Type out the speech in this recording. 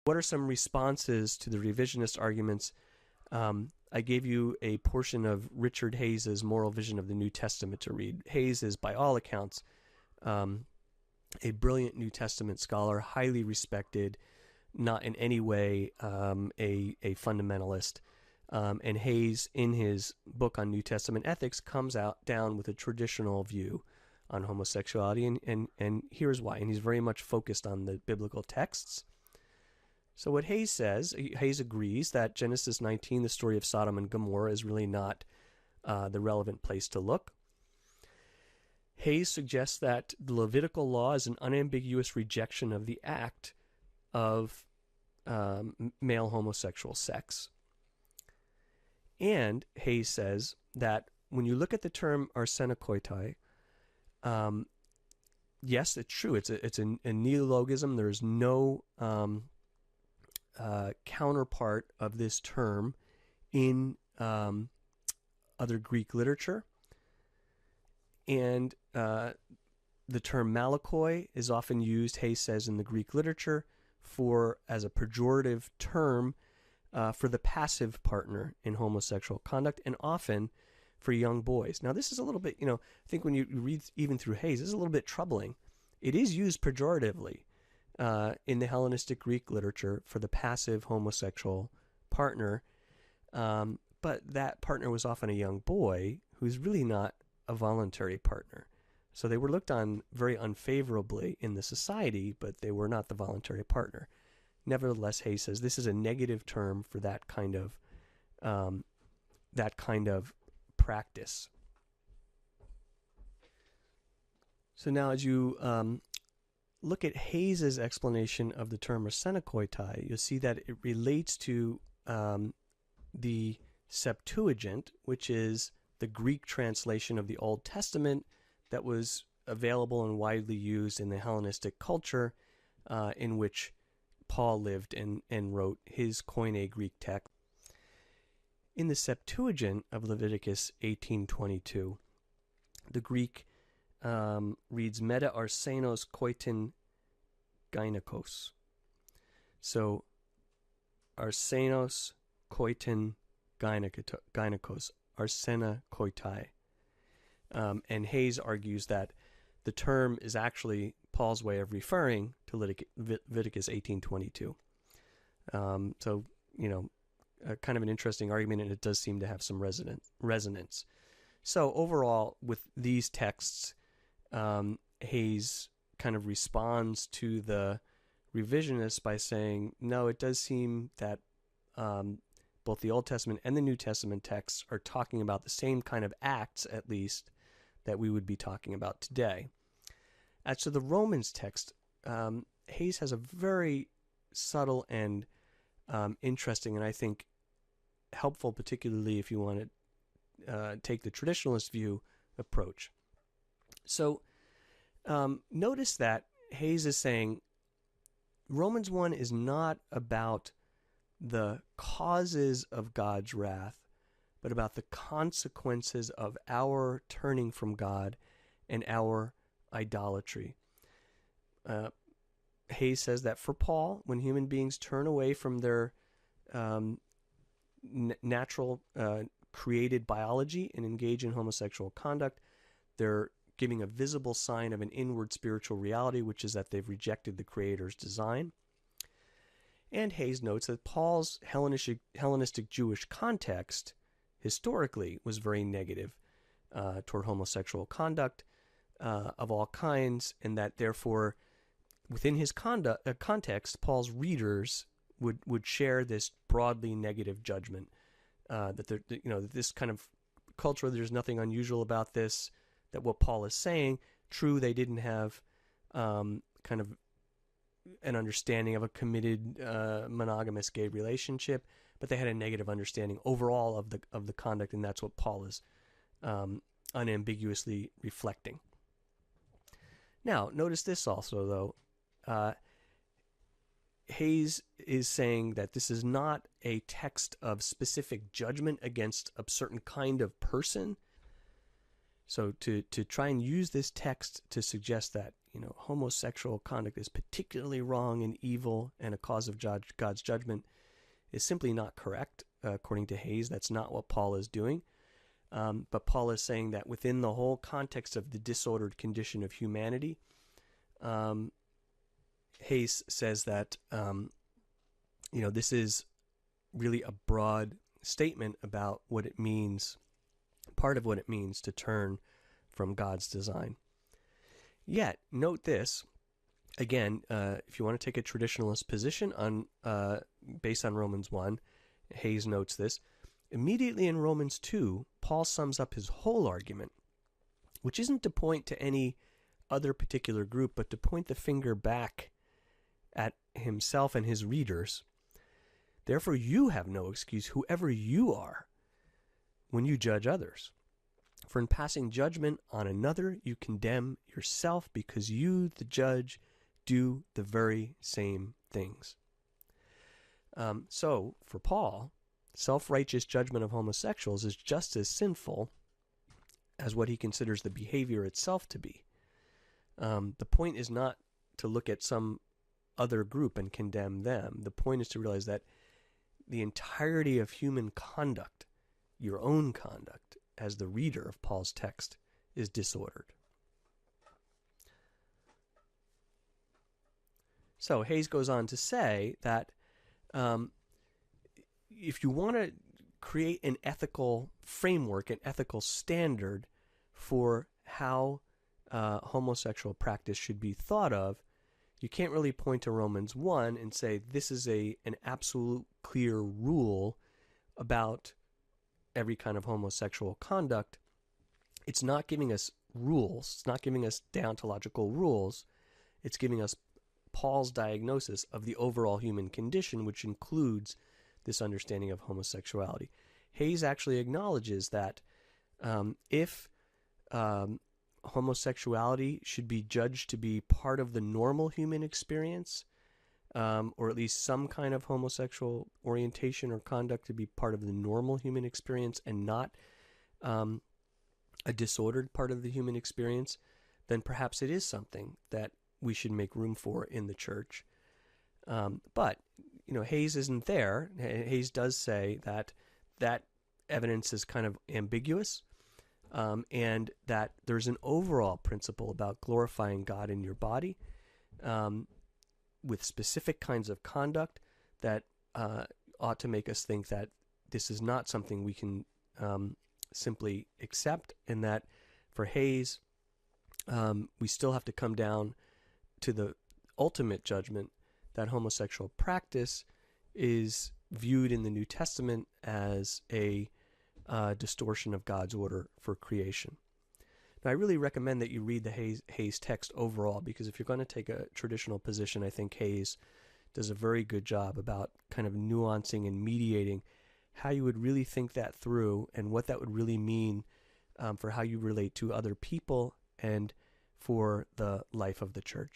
What are some responses to the revisionist arguments? I gave you a portion of Richard Hayes's Moral Vision of the New Testament to read. Hayes is, by all accounts, a brilliant New Testament scholar, highly respected, not in any way a fundamentalist. And Hayes, in his book on New Testament ethics, comes down with a traditional view on homosexuality, and here's why. And he's very much focused on the biblical texts. So what Hayes says, Hayes agrees that Genesis 19, the story of Sodom and Gomorrah, is really not the relevant place to look. Hayes suggests that the Levitical law is an unambiguous rejection of the act of male homosexual sex. And Hayes says that when you look at the term arsenokoitai, yes, it's true. It's a neologism. There's no counterpart of this term in other Greek literature. And the term malakoi is often used, Hayes says, in the Greek literature as a pejorative term for the passive partner in homosexual conduct, and often for young boys. Now, this is a little bit, I think when you read even through Hayes, this is a little bit troubling. It is used pejoratively in the Hellenistic Greek literature for the passive homosexual partner, but that partner was often a young boy who's really not a voluntary partner. So they were looked on very unfavorably in the society, but they were not the voluntary partner. Nevertheless, Hayes says this is a negative term for that kind of practice. So now, as you look at Hayes's explanation of the term arsenokoitai, you'll see that it relates to the Septuagint, which is the Greek translation of the Old Testament that was available and widely used in the Hellenistic culture in which Paul lived and wrote his Koine Greek text. In the Septuagint of Leviticus 18:22, the Greek reads meta arsenos koitin gynekos. So arsenos koitin gynekos, arsena koitai. And Hayes argues that the term is actually Paul's way of referring to Leviticus 18:22. So, kind of an interesting argument, and it does seem to have some resonance. So overall, with these texts, Hayes kind of responds to the revisionists by saying, no, it does seem that both the Old Testament and the New Testament texts are talking about the same kind of acts, at least, that we would be talking about today. As to the Romans text, Hayes has a very subtle and interesting, and I think helpful, particularly if you want to take the traditionalist view approach. So notice that Hayes is saying Romans 1 is not about the causes of God's wrath, but about the consequences of our turning from God and our idolatry. Hayes says that for Paul, when human beings turn away from their natural created biology and engage in homosexual conduct, they're giving a visible sign of an inward spiritual reality, which is that they've rejected the Creator's design. And Hayes notes that Paul's Hellenistic Jewish context historically was very negative toward homosexual conduct of all kinds, and that therefore within his context, Paul's readers would share this broadly negative judgment that this kind of culture, there's nothing unusual about this, that what Paul is saying, true, they didn't have kind of an understanding of a committed monogamous gay relationship, but they had a negative understanding overall of the conduct, and that's what Paul is unambiguously reflecting. Now, notice this also, though. Hayes is saying that this is not a text of specific judgment against a certain kind of person. So to try and use this text to suggest that, homosexual conduct is particularly wrong and evil and a cause of God's judgment is simply not correct. According to Hayes, that's not what Paul is doing. But Paul is saying that within the whole context of the disordered condition of humanity, Hayes says that this is really a broad statement about what it means, part of what it means to turn from God's design. Yet, note this, again, if you want to take a traditionalist position based on Romans 1, Hayes notes this, immediately in Romans 2, Paul sums up his whole argument, which isn't to point to any other particular group, but to point the finger back at himself and his readers. Therefore, you have no excuse, whoever you are, when you judge others. For in passing judgment on another, you condemn yourself, because you, the judge, do the very same things. So, for Paul, self-righteous judgment of homosexuals is just as sinful as what he considers the behavior itself to be. The point is not to look at some other group and condemn them. The point is to realize that the entirety of human conduct, your own conduct, as the reader of Paul's text, is disordered. So Hayes goes on to say that if you want to create an ethical framework, an ethical standard for how homosexual practice should be thought of, you can't really point to Romans 1 and say this is an absolute clear rule about every kind of homosexual conduct. It's not giving us rules. It's not giving us deontological rules. It's giving us Paul's diagnosis of the overall human condition, which includes this understanding of homosexuality. Hayes actually acknowledges that if homosexuality should be judged to be part of the normal human experience, or at least some kind of homosexual orientation or conduct to be part of the normal human experience and not a disordered part of the human experience, then perhaps it is something that we should make room for in the church. But Hayes isn't there. Hayes does say that evidence is kind of ambiguous, and that there's an overall principle about glorifying God in your body, with specific kinds of conduct that ought to make us think that this is not something we can simply accept, and that for Hayes, we still have to come down to the ultimate judgment that homosexual practice is viewed in the New Testament as a distortion of God's order for creation. Now, I really recommend that you read the Hayes text overall, because if you're going to take a traditional position, I think Hayes does a very good job about kind of nuancing and mediating how you would really think that through and what that would really mean for how you relate to other people and for the life of the church.